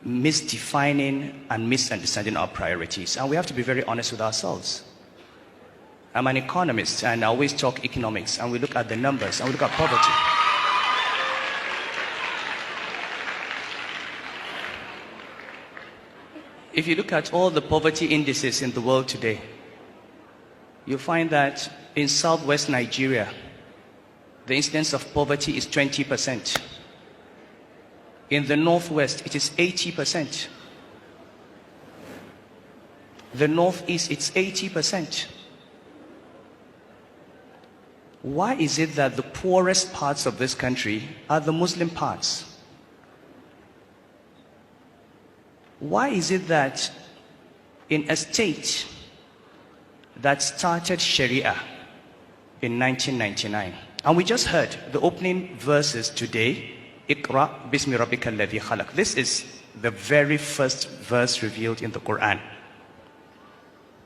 misdefining and misunderstanding our priorities. And we have to be very honest with ourselves. I'm an economist, and I always talk economics, and we look at the numbers, and we look at poverty. If you look at all the poverty indices in the world today, you find that in southwest Nigeria, the incidence of poverty is 20%. In the northwest, it is 80%. The northeast, it's 80%. Why is it that the poorest parts of this country are the Muslim parts? Why is it that in a state that started Sharia in 1999, and we just heard the opening verses today, Iqra bismi rabbika alladhi khalaq. This is the very first verse revealed in the Quran.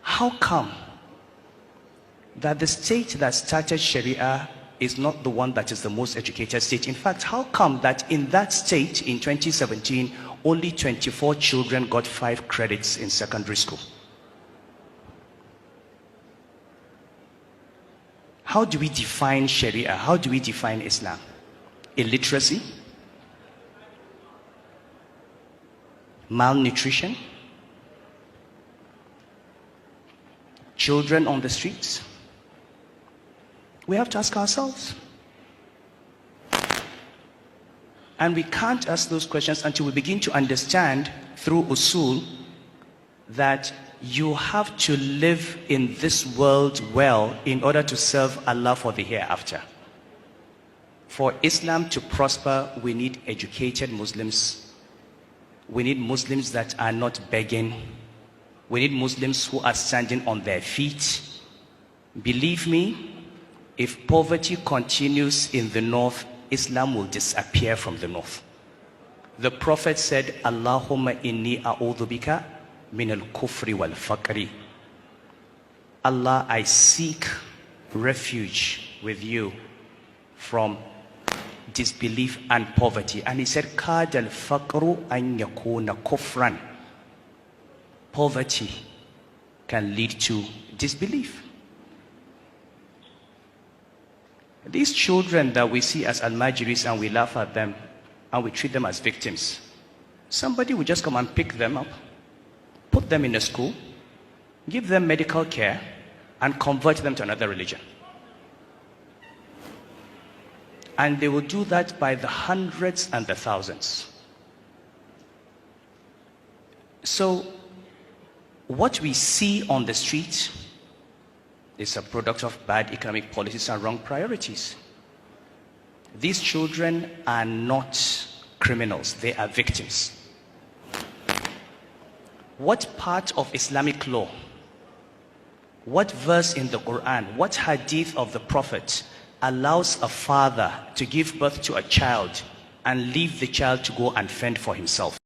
How come that the state that started Sharia is not the one that is the most educated state? In fact, how come that in that state in 2017, only 24 children got 5 credits in secondary school? How do we define Sharia? How do we define Islam? Illiteracy? Malnutrition? Children on the streets? We have to ask ourselves. And we can't ask those questions until we begin to understand through usul that you have to live in this world well in order to serve Allah for the hereafter. For Islam to prosper, we need educated Muslims. We need Muslims that are not begging. We need Muslims who are standing on their feet. Believe me, if poverty continues in the north, Islam will disappear from the north. The Prophet said, Allahumma inni a'udhu bika min al-kufri wal-faqri. Allah, I seek refuge with you from disbelief and poverty. And he said, Kad al-faqru an yakuna kufran. Poverty can lead to disbelief. These children that we see as al-majiris and we laugh at them and we treat them as victims, somebody will just come and pick them up, put them in a school, give them medical care, and convert them to another religion. And they will do that by the hundreds and the thousands. So, what we see on the street is a product of bad economic policies and wrong priorities. These children are not criminals, they are victims. What part of Islamic law, what verse in the Quran, what hadith of the Prophet allows a father to give birth to a child and leave the child to go and fend for himself?